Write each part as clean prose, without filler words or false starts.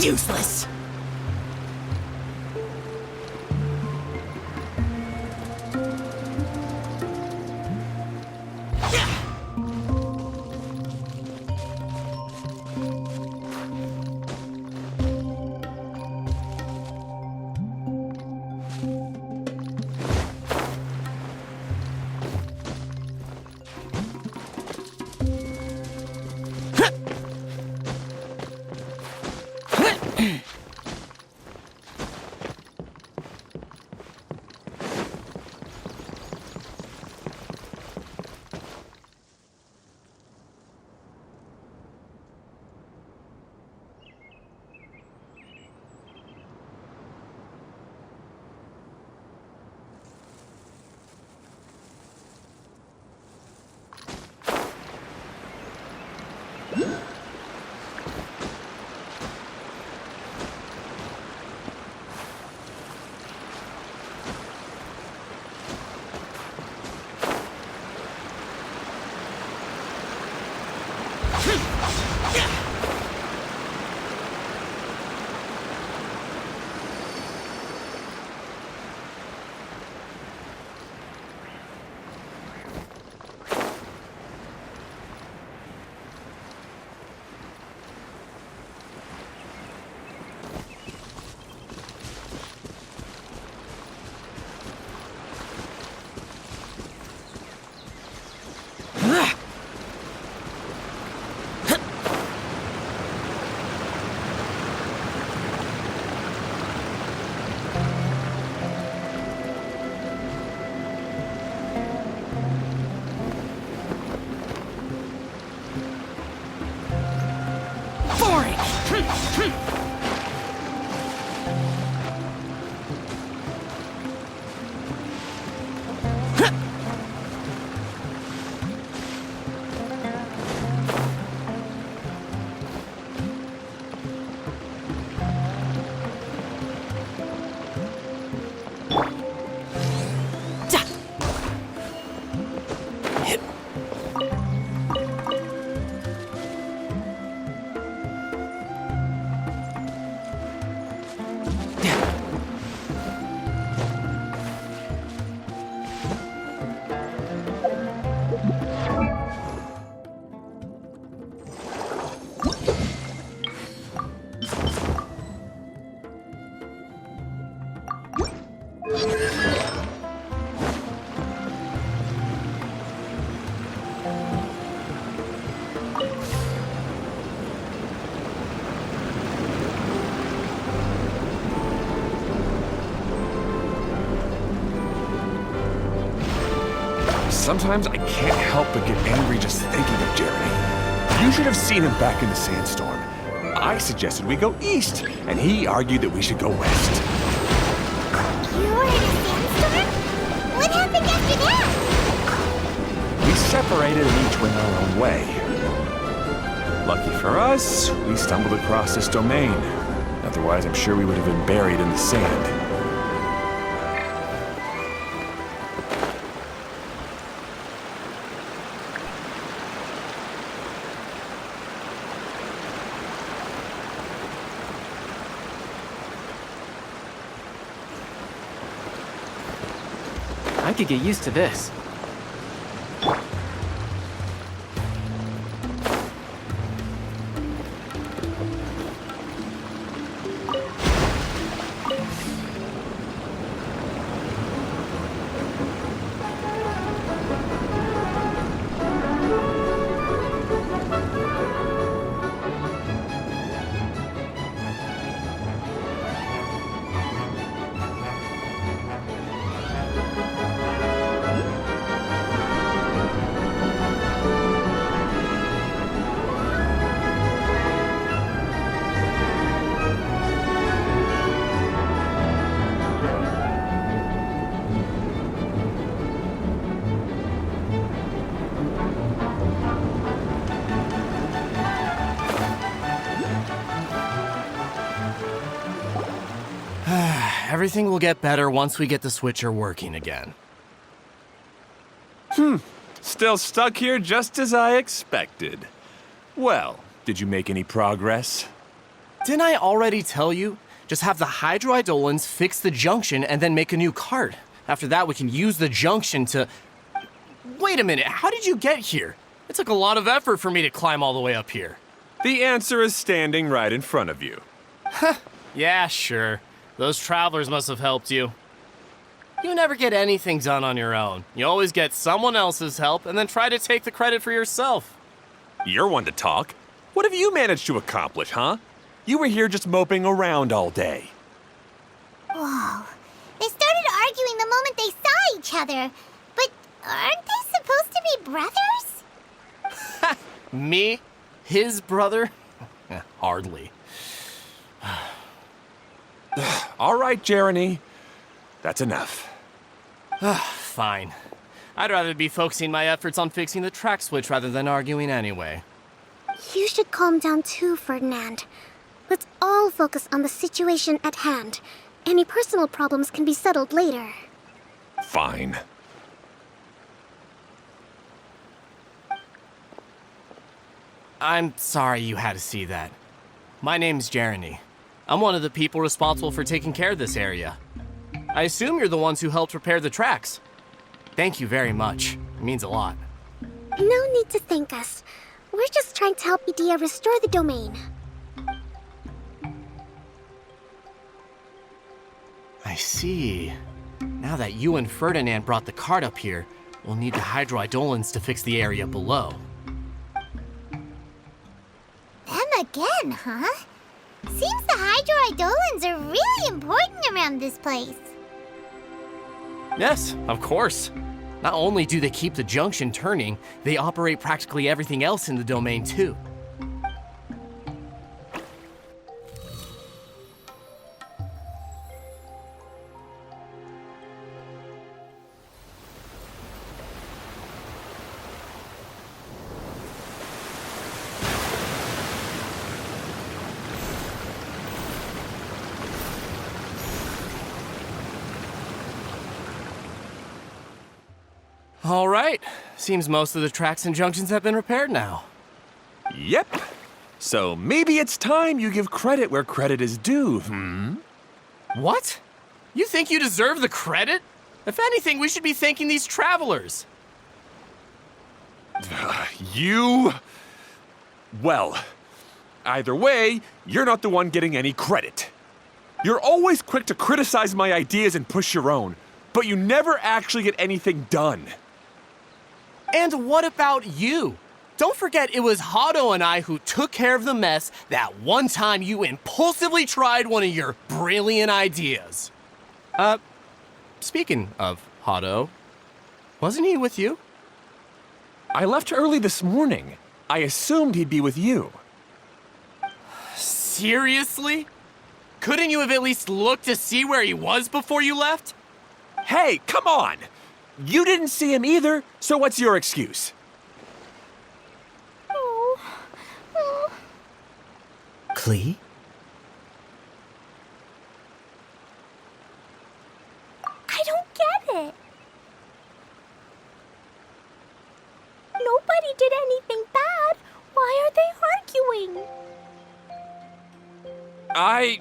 Useless! Sometimes I can't help but get angry just thinking of Jeremy. You should have seen him back in the sandstorm. I suggested we go east, and he argued that we should go west. You were in a sandstorm? What happened after that? We separated and each went our own way. Lucky for us, we stumbled across this domain. Otherwise, I'm sure we would have been buried in the sand. I could get used to this. Everything will get better once we get the switcher working again. Still stuck here just as I expected. Well, did you make any progress? Didn't I already tell you? Just have the hydroidolins fix the junction and then make a new cart. After that, we can use the junction to... Wait a minute, how did you get here? It took a lot of effort for me to climb all the way up here. The answer is standing right in front of you. Yeah, sure. Those travelers must have helped you. You never get anything done on your own. You always get someone else's help and then try to take the credit for yourself. You're one to talk. What have you managed to accomplish, huh? You were here just moping around all day. Whoa. They started arguing the moment they saw each other. But aren't they supposed to be brothers? Me? His brother? Hardly. All right, Jeremy. That's enough. Fine. I'd rather be focusing my efforts on fixing the track switch rather than arguing anyway. You should calm down too, Ferdinand. Let's all focus on the situation at hand. Any personal problems can be settled later. Fine. I'm sorry you had to see that. My name's Jeremy. I'm one of the people responsible for taking care of this area. I assume you're the ones who helped repair the tracks. Thank you very much. It means a lot. No need to thank us. We're just trying to help Idea restore the domain. I see. Now that you and Ferdinand brought the cart up here, we'll need the hydroidolins to fix the area below. Them again, huh? Seems the hydroidolins are really important around this place. Yes, of course. Not only do they keep the junction turning, they operate practically everything else in the domain too. All right. Seems most of the tracks and junctions have been repaired now. Yep. So maybe it's time you give credit where credit is due, What? You think you deserve the credit? If anything, we should be thanking these travelers. You... Well, either way, you're not the one getting any credit. You're always quick to criticize my ideas and push your own, but you never actually get anything done. And what about you? Don't forget it was Hado and I who took care of the mess that one time you impulsively tried one of your brilliant ideas. Speaking of Hado, wasn't he with you? I left early this morning. I assumed he'd be with you. Seriously? Couldn't you have at least looked to see where he was before you left? Hey, come on! You didn't see him either, so what's your excuse? Klee? I don't get it. Nobody did anything bad. Why are they arguing? I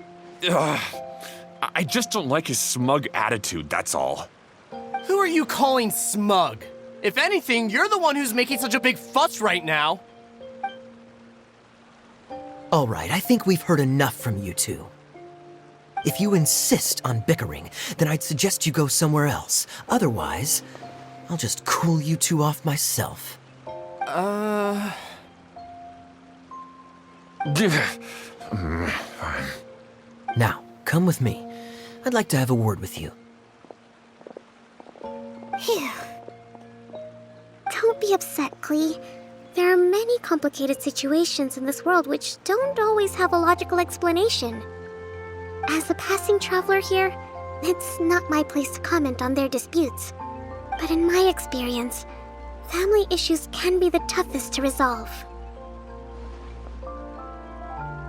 just don't like his smug attitude, that's all. Who are you calling smug? If anything, you're the one who's making such a big fuss right now. All right, I think we've heard enough from you two. If you insist on bickering, then I'd suggest you go somewhere else. Otherwise, I'll just cool you two off myself. Fine. Now, come with me. I'd like to have a word with you. Phew. Don't be upset, Klee. There are many complicated situations in this world which don't always have a logical explanation. As a passing traveler here, it's not my place to comment on their disputes. But in my experience, family issues can be the toughest to resolve.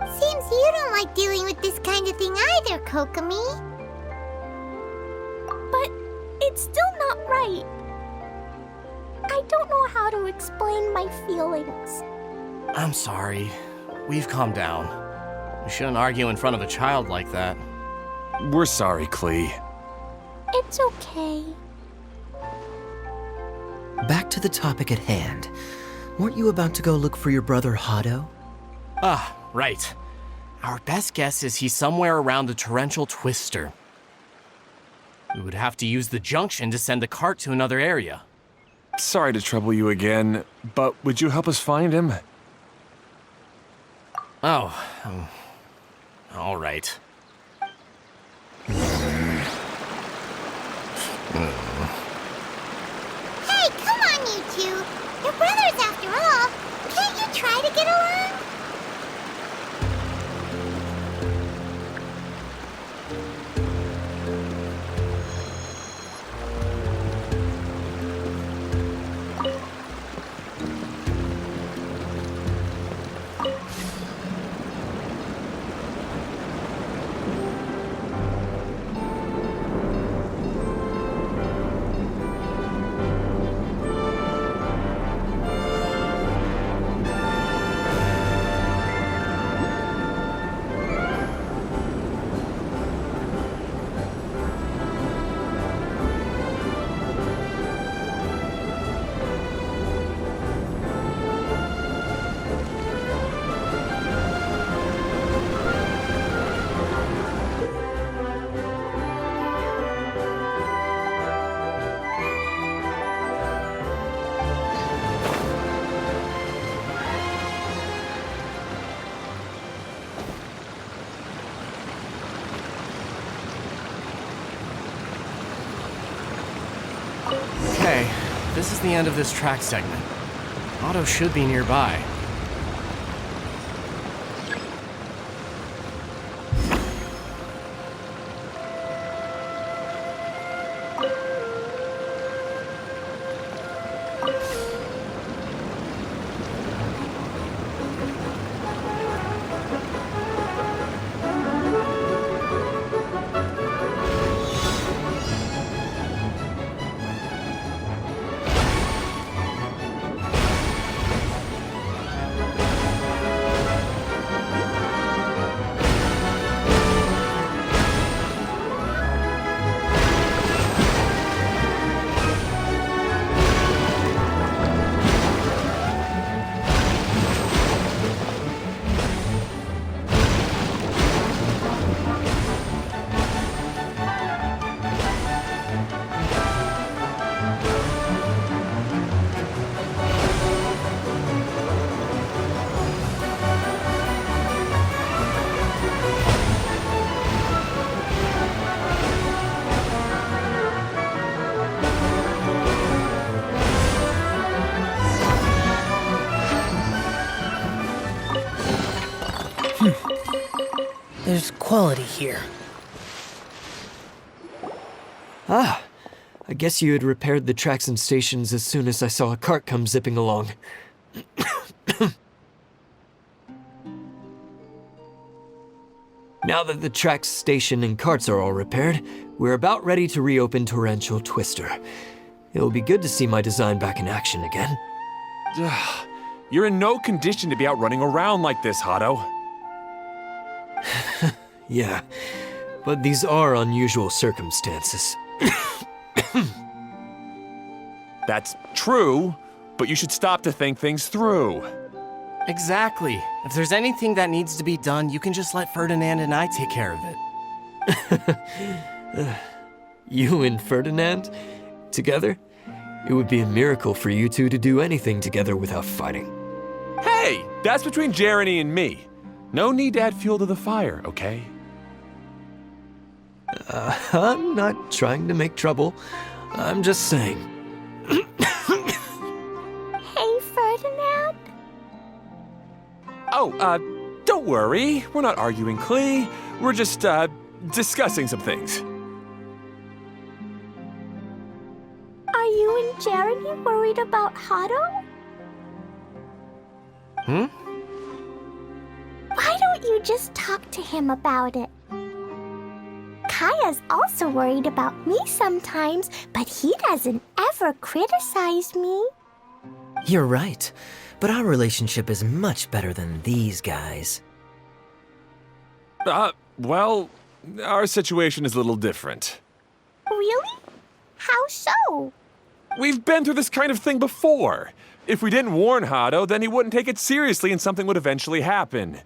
Seems you don't like dealing with this kind of thing either, Kokomi. But it's still not right. I don't know how to explain my feelings. I'm sorry. We've calmed down. We shouldn't argue in front of a child like that. We're sorry, Klee. It's okay. Back to the topic at hand. Weren't you about to go look for your brother Hado? Ah, right. Our best guess is he's somewhere around the torrential twister. We would have to use the junction to send the cart to another area. Sorry to trouble you again, but would you help us find him? Oh, all right. Hey, come on, you two. You're brothers after all. Can't you try to get along? Okay, this is the end of this track segment. Otto should be nearby. there's quality here. Ah, I guess you had repaired the tracks and stations as soon as I saw a cart come zipping along. Now that the tracks, station, and carts are all repaired, we're about ready to reopen Torrential Twister. It'll be good to see my design back in action again. You're in no condition to be out running around like this, Hado. Yeah, but these are unusual circumstances. That's true, but you should stop to think things through. Exactly. If there's anything that needs to be done, you can just let Ferdinand and I take care of it. You and Ferdinand? Together? It would be a miracle for you two to do anything together without fighting. Hey, that's between Jeremy and me. No need to add fuel to the fire, okay? I'm not trying to make trouble. I'm just saying. Hey, Ferdinand. Oh, don't worry. We're not arguing, Klee. We're just, discussing some things. Are you and Jeremy worried about Hado? Why don't you just talk to him about it? Kaya's also worried about me sometimes, but he doesn't ever criticize me. You're right, but our relationship is much better than these guys. Well, our situation is a little different. Really? How so? We've been through this kind of thing before. If we didn't warn Hado, then he wouldn't take it seriously and something would eventually happen.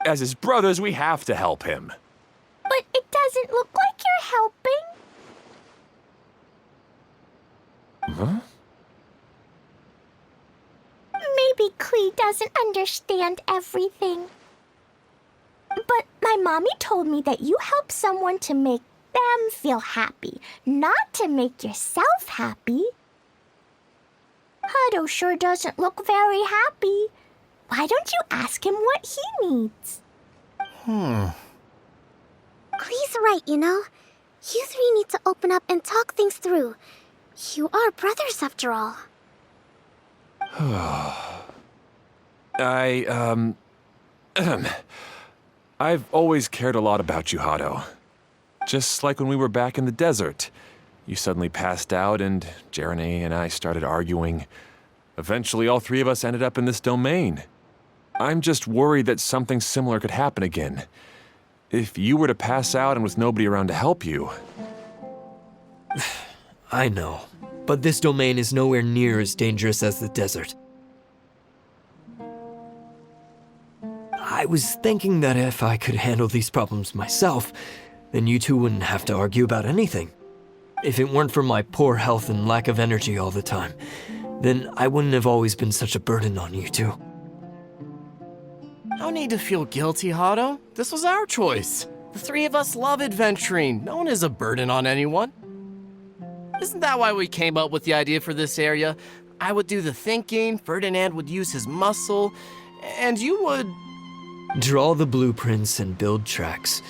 As his brothers, we have to help him. But it doesn't look like you're helping. Huh? Maybe Klee doesn't understand everything. But my mommy told me that you help someone to make them feel happy, not to make yourself happy. Hado sure doesn't look very happy. Why don't you ask him what he needs? Klee's right, you know. You three need to open up and talk things through. You are brothers after all. I've always cared a lot about you, Hado. Just like when we were back in the desert. You suddenly passed out and Jeremy and I started arguing. Eventually, all three of us ended up in this domain. I'm just worried that something similar could happen again. If you were to pass out and with nobody around to help you... I know, but this domain is nowhere near as dangerous as the desert. I was thinking that if I could handle these problems myself, then you two wouldn't have to argue about anything. If it weren't for my poor health and lack of energy all the time, then I wouldn't have always been such a burden on you two. No need to feel guilty, Hado. This was our choice. The three of us love adventuring. No one is a burden on anyone. Isn't that why we came up with the idea for this area? I would do the thinking, Ferdinand would use his muscle, and you would... Draw the blueprints and build tracks.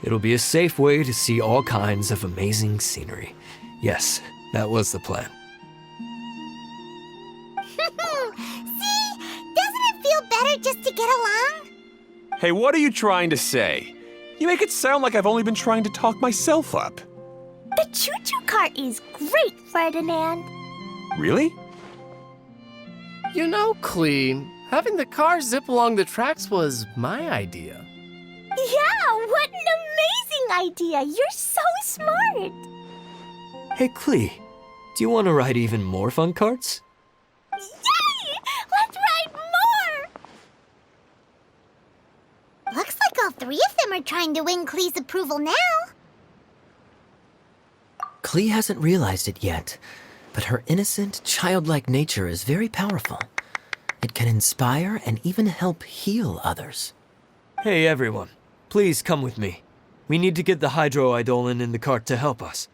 It'll be a safe way to see all kinds of amazing scenery. Yes, that was the plan. See? Doesn't it feel better just to get along? Hey, what are you trying to say? You make it sound like I've only been trying to talk myself up. The choo-choo cart is great, Ferdinand. Really? You know, Klee, having the car zip along the tracks was my idea. Yeah, what an amazing idea. You're so smart. Hey, Klee, do you want to ride even more fun carts? Yay! Let's ride more! Looks like all three of them are trying to win Klee's approval now. Klee hasn't realized it yet, but her innocent, childlike nature is very powerful. It can inspire and even help heal others. Hey, everyone. Please come with me. We need to get the hydroidolin in the cart to help us.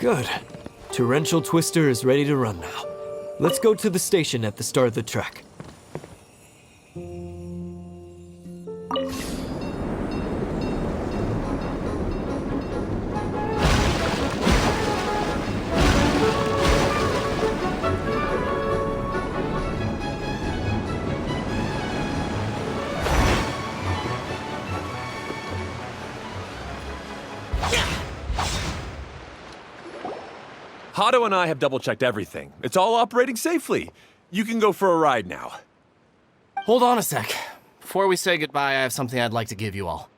Good. Torrential Twister is ready to run now. Let's go to the station at the start of the trek. Hato and I have double-checked everything. It's all operating safely. You can go for a ride now. Hold on a sec. Before we say goodbye, I have something I'd like to give you all.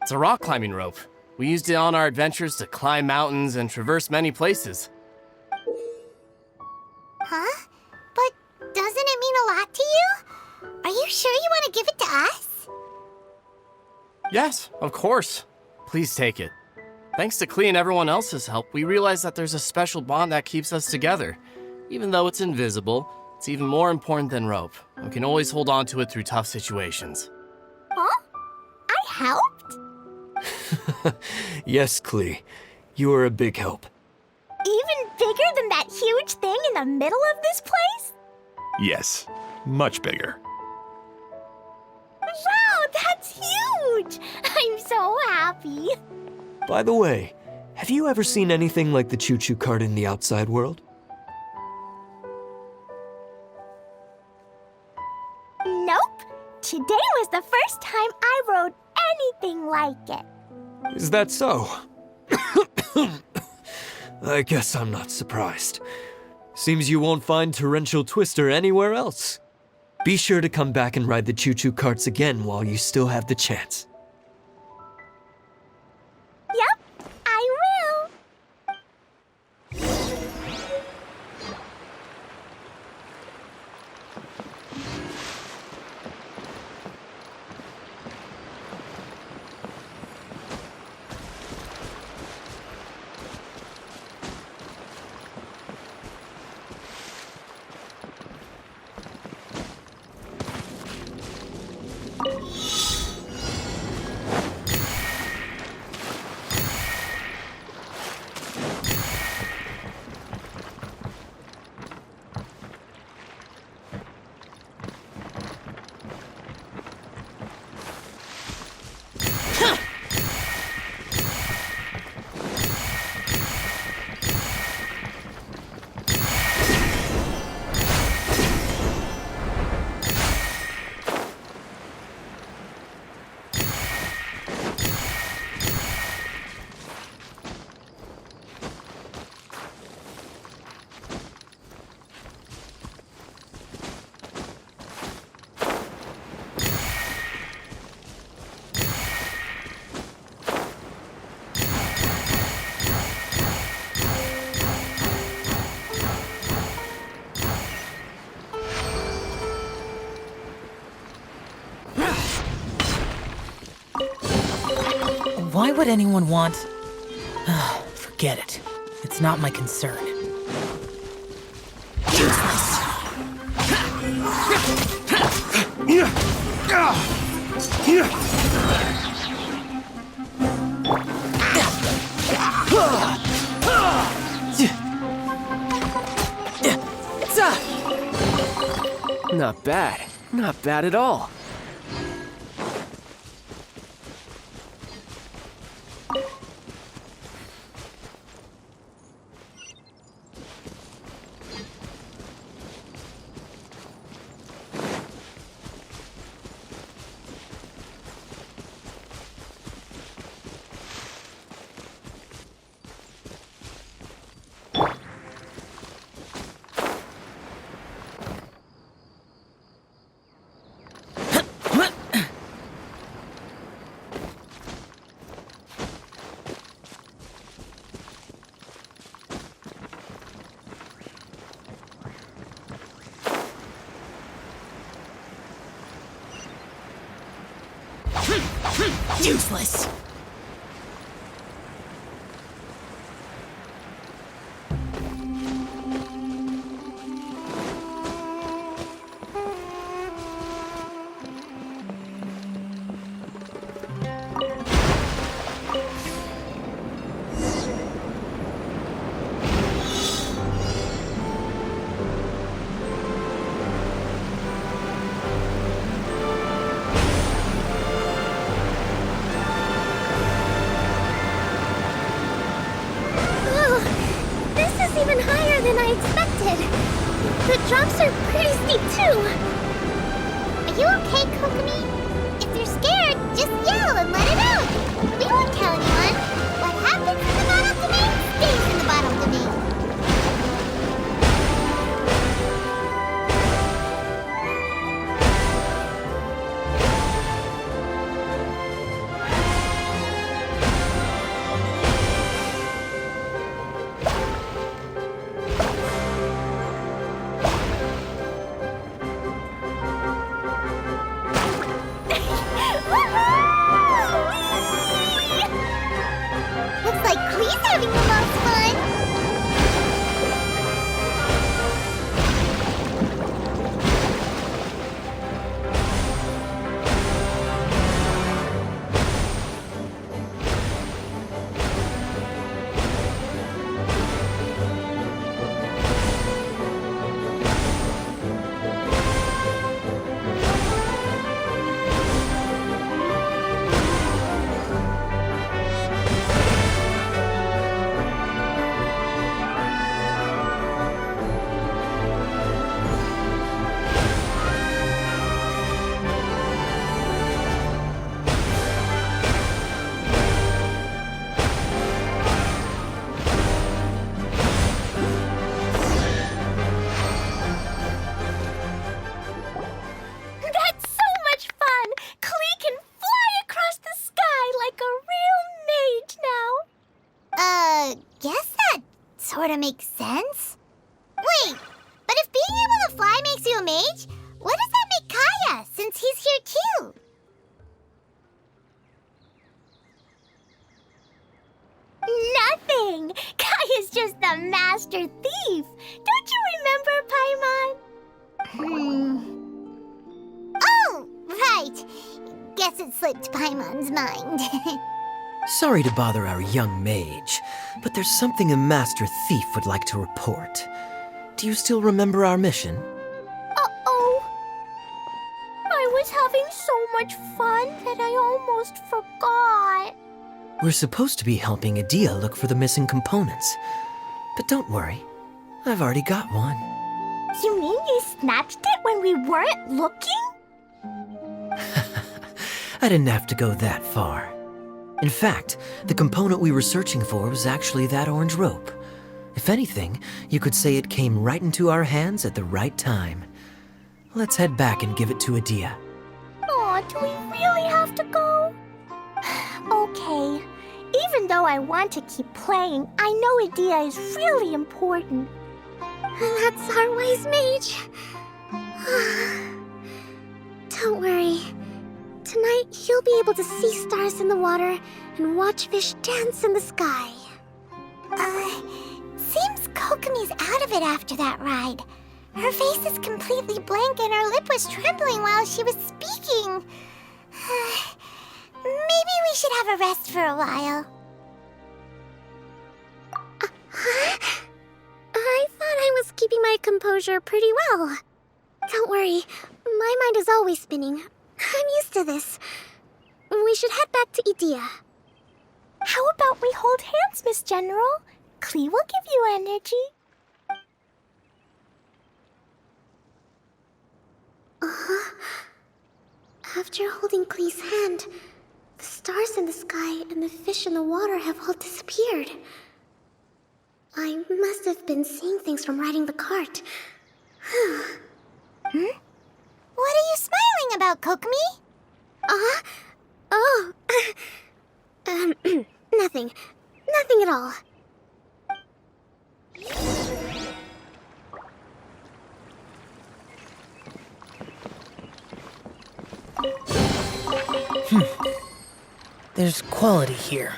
It's a rock climbing rope. We used it on our adventures to climb mountains and traverse many places. Huh? But doesn't it mean a lot to you? Are you sure you want to give it to us? Yes, of course. Please take it. Thanks to Klee and everyone else's help, we realized that there's a special bond that keeps us together. Even though it's invisible, it's even more important than rope. We can always hold on to it through tough situations. Huh? I helped? Yes, Klee. You are a big help. Even bigger than that huge thing in the middle of this place? Yes, much bigger. Wow, that's huge! I'm so happy. By the way, have you ever seen anything like the choo-choo cart in the outside world? Nope. Today was the first time I rode anything like it. Is that so? I guess I'm not surprised. Seems you won't find Torrential Twister anywhere else. Be sure to come back and ride the choo-choo carts again while you still have the chance. Yep, I will. Why would anyone want... Forget it. It's not my concern. Useless. Not bad. Not bad at all. Useless. you okay, Kokomi? If you're scared, just yell and let it out. We won't tell anyone. What happens in the bottom domain stays in the bottom domain. Looks like Klee's having the most fun. That's so much fun! Klee can fly across the sky like a real mage now. Guess that sorta makes sense. Wait, but if being able to fly makes you a mage, what does that make Kaya, since he's here too? Nothing! Kaya's just the master thief! Don't you remember, Paimon? Oh, right. Guess it slipped Paimon's mind. Sorry to bother our young mage, but there's something a Master Thief would like to report. Do you still remember our mission? Uh-oh. I was having so much fun that I almost forgot. We're supposed to be helping Adia look for the missing components. But don't worry, I've already got one. You mean you snatched it when we weren't looking? I didn't have to go that far. In fact, the component we were searching for was actually that orange rope. If anything, you could say it came right into our hands at the right time. Let's head back and give it to Adia. Aw, do we really have to go? Okay. Even though I want to keep playing, I know Adia is really important. That's our wise mage. Don't worry. Tonight, he'll be able to see stars in the water and watch fish dance in the sky. Seems Kokomi's out of it after that ride. Her face is completely blank and her lip was trembling while she was speaking. Maybe we should have a rest for a while. I thought I was keeping my composure pretty well. Don't worry, my mind is always spinning. I'm used to this. We should head back to Idia. How about we hold hands, Miss General? Klee will give you energy. After holding Klee's hand, the stars in the sky and the fish in the water have all disappeared. I must have been seeing things from riding the cart. What are you smiling about, Kokomi? Oh. Nothing. Nothing at all. There's quality here.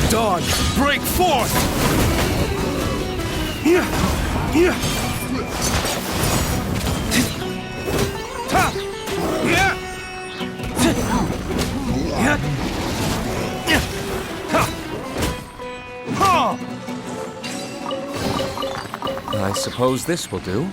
Dawn, break forth! I suppose this will do.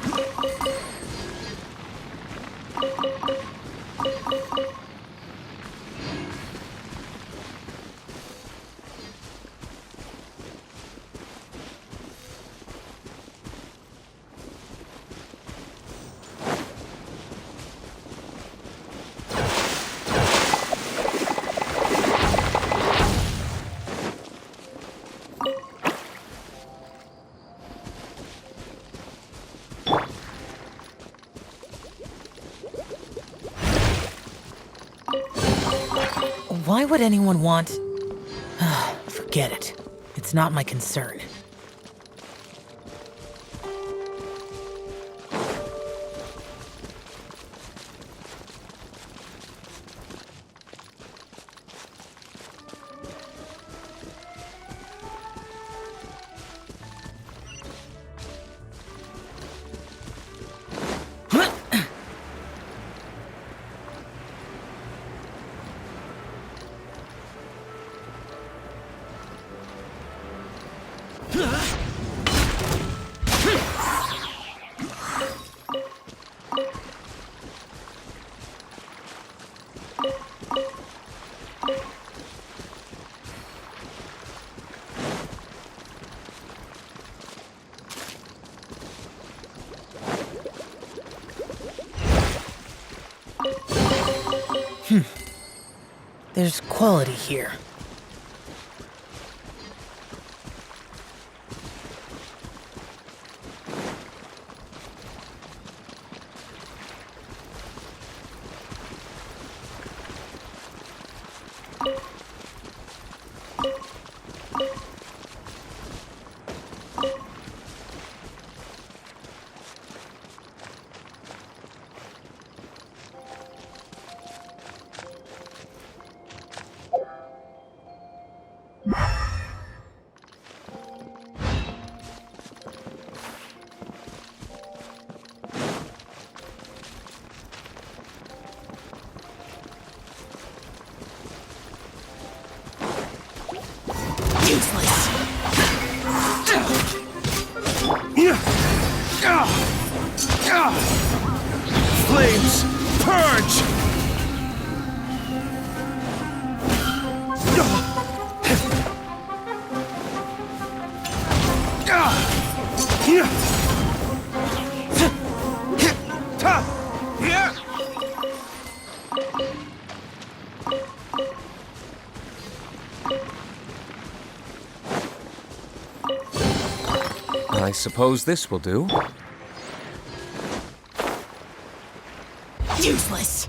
Why would anyone want... Forget it. It's not my concern. There's quality here. Flames, purge! I suppose this will do. Useless!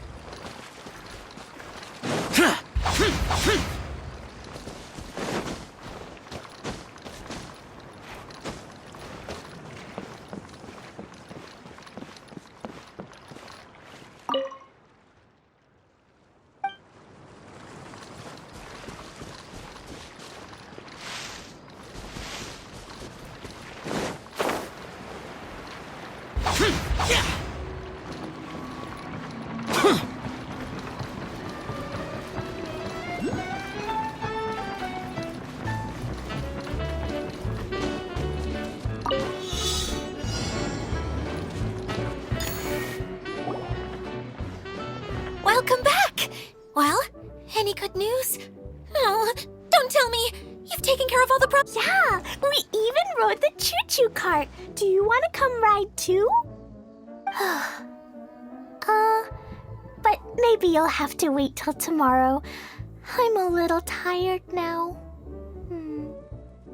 Welcome back! Well, any good news? Oh, don't tell me! You've taken care of all the problems. Yeah, we even rode the choo-choo cart. Do you want to come ride too? But maybe you'll have to wait till tomorrow. I'm a little tired now.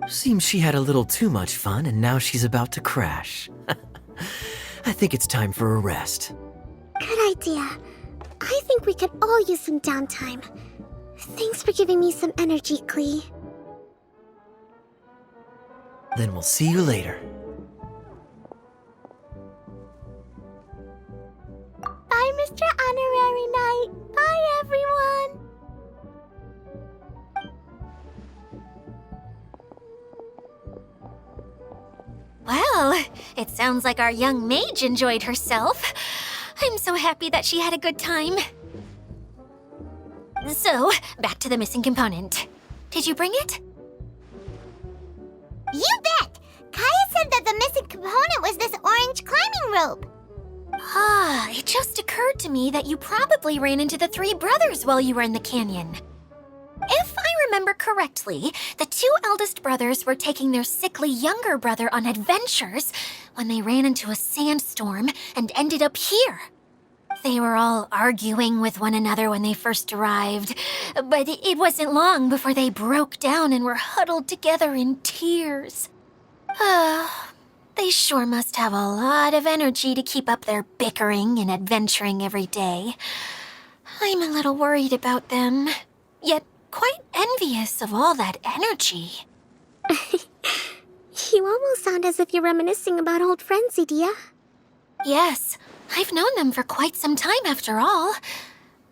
Seems she had a little too much fun and now she's about to crash. I think it's time for a rest. Good idea. I think we could all use some downtime. Thanks for giving me some energy, Klee. Then we'll see you later. Bye, Mr. Honorary Knight. Bye, everyone. Well, it sounds like our young mage enjoyed herself. I'm so happy that she had a good time. So, back to the missing component. Did you bring it? You bet! Kaya said that the missing component was this orange climbing rope. Ah, it just occurred to me that you probably ran into the three brothers while you were in the canyon. If I remember correctly, the two eldest brothers were taking their sickly younger brother on adventures when they ran into a sandstorm and ended up here. They were all arguing with one another when they first arrived, but it wasn't long before they broke down and were huddled together in tears. They sure must have a lot of energy to keep up their bickering and adventuring every day. I'm a little worried about them, yet quite envious of all that energy. You almost sound as if you're reminiscing about old friends, Idia. Yes, I've known them for quite some time after all,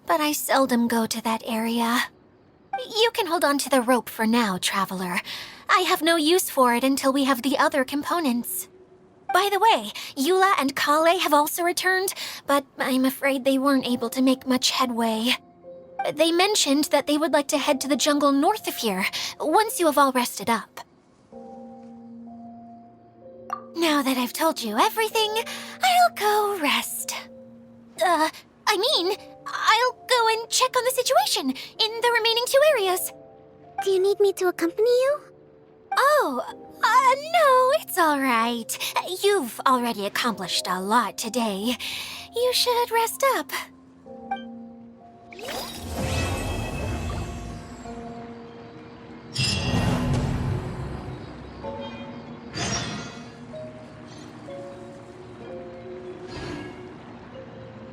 but I seldom go to that area. You can hold on to the rope for now, Traveler. I have no use for it until we have the other components. By the way, Eula and Kale have also returned, but I'm afraid they weren't able to make much headway. They mentioned that they would like to head to the jungle north of here, once you have all rested up. Now that I've told you everything, I'll go rest. I'll go and check on the situation in the remaining two areas. Do you need me to accompany you? Oh, no, it's all right. You've already accomplished a lot today. You should rest up.